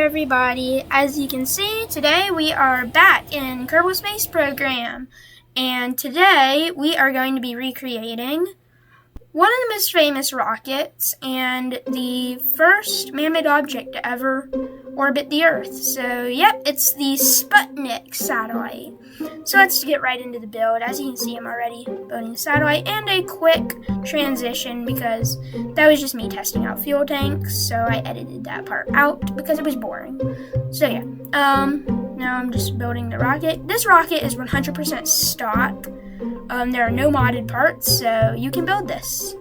everybody. As you can see, today we are back in Kerbal Space Program, and today we are going to be recreating one of the most famous rockets and the first man-made object to ever orbit the Earth. So, yep, it's the Sputnik satellite. So let's get right into the build. As you can see, I'm already building the satellite, and a quick transition because that was just me testing out fuel tanks, so I edited that part out because it was boring. So yeah, now I'm just building the rocket. This rocket is 100% stock. There are no modded parts, so you can build this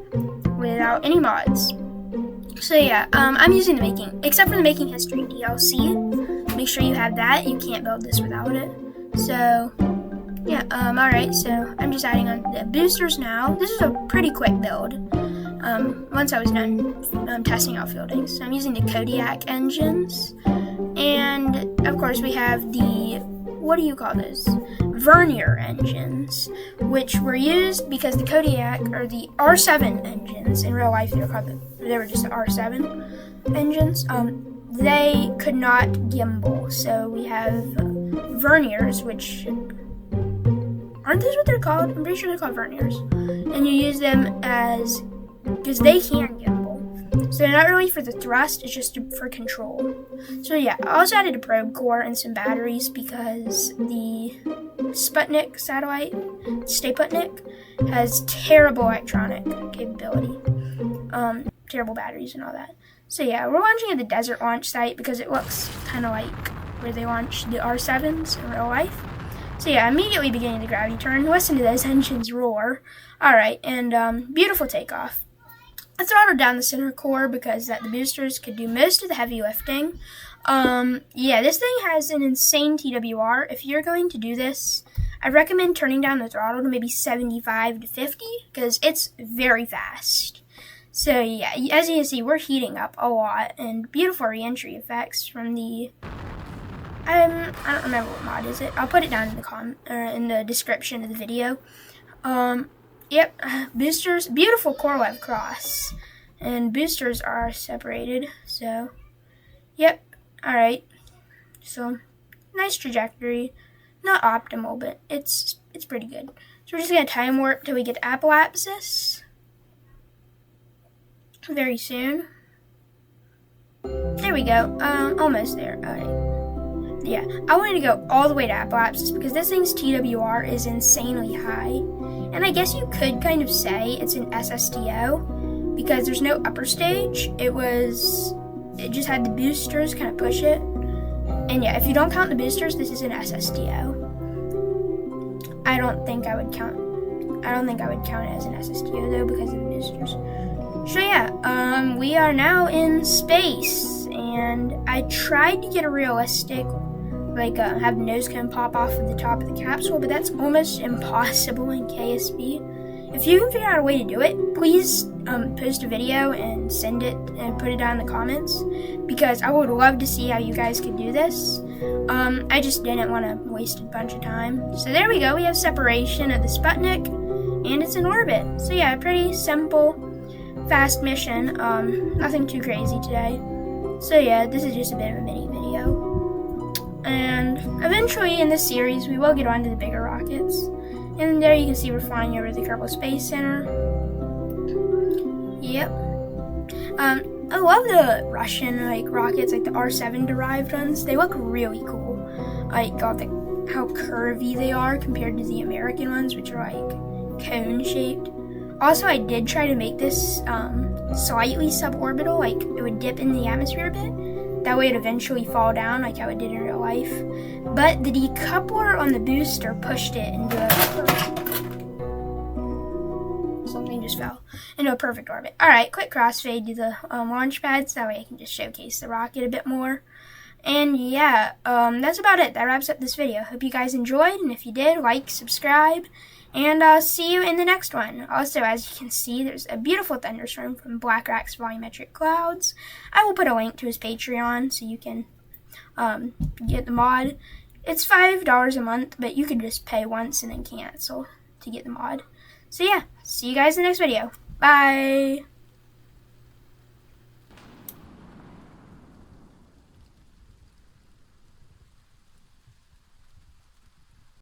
without any mods. So yeah, I'm using the Making, except for the Making History DLC. Make sure you have that. You can't build this without it. So yeah, alright, so I'm just adding on the boosters now. This is a pretty quick build. Once I was done testing out fieldings. So I'm using the Kodiak engines. And of course we have the, what do you call this? Vernier engines, which were used because the Kodiak, or the R7 engines, in real life they were just the R7 engines, they could not gimbal. So we have verniers, which, aren't those what they're called? I'm pretty sure they're called verniers. And you use them as, because they can gimbal. So they're not really for the thrust, it's just for control. So yeah, I also added a probe core and some batteries because the Sputnik satellite, Sputnik, has terrible electronic capability. Terrible batteries and all that. So yeah, we're launching at the desert launch site because it looks kind of like where they launch the R7s in real life. So yeah, immediately beginning the gravity turn. Listen to those engines roar. Alright, and beautiful takeoff. I throttled down the center core because the boosters could do most of the heavy lifting. Yeah, this thing has an insane TWR. If you're going to do this, I recommend turning down the throttle to maybe 75 to 50 because it's very fast. So yeah, as you can see, we're heating up a lot, and beautiful reentry effects from the, I don't remember what mod is it. I'll put it down in the description of the video. Yep, boosters, beautiful Korolev cross, and boosters are separated, so, yep, alright, so, nice trajectory, not optimal, but it's pretty good. So we're just going to time warp till we get to apoapsis, very soon. There we go, almost there, alright. Yeah, I wanted to go all the way to apoapsis because this thing's TWR is insanely high. And I guess you could kind of say it's an SSTO because there's no upper stage. It just had the boosters kind of push it. And yeah, if you don't count the boosters, this is an SSTO. I don't think I would count it as an SSTO though because of the boosters. So yeah, we are now in space, and I tried to get a realistic, like have the nose cone pop off of the top of the capsule, but that's almost impossible in KSP. If you can figure out a way to do it, please post a video and send it and put it down in the comments because I would love to see how you guys could do this. I just didn't want to waste a bunch of time. So there we go, we have separation of the Sputnik and it's in orbit. So yeah, pretty simple, fast mission, nothing too crazy today. So yeah, this is just a bit of a mini video. And eventually in this series, we will get on to the bigger rockets. And there you can see we're flying over the Kerbal Space Center. Yep. I love the Russian rockets, like the R7 derived ones. They look really cool. Like how curvy they are compared to the American ones, which are like cone shaped. Also, I did try to make this slightly suborbital, like it would dip in the atmosphere a bit. That way it would eventually fall down like how it did in real life. But the decoupler on the booster pushed it into something just fell into a perfect orbit. Alright, quick crossfade to the launch pads. That way I can just showcase the rocket a bit more. And yeah, that's about it. That wraps up this video. Hope you guys enjoyed, and if you did, like, subscribe, and I'll see you in the next one. Also, as you can see, there's a beautiful thunderstorm from BlackRock's Volumetric Clouds. I will put a link to his Patreon so you can get the mod. It's $5 a month, but you can just pay once and then cancel to get the mod. So yeah, see you guys in the next video. Bye!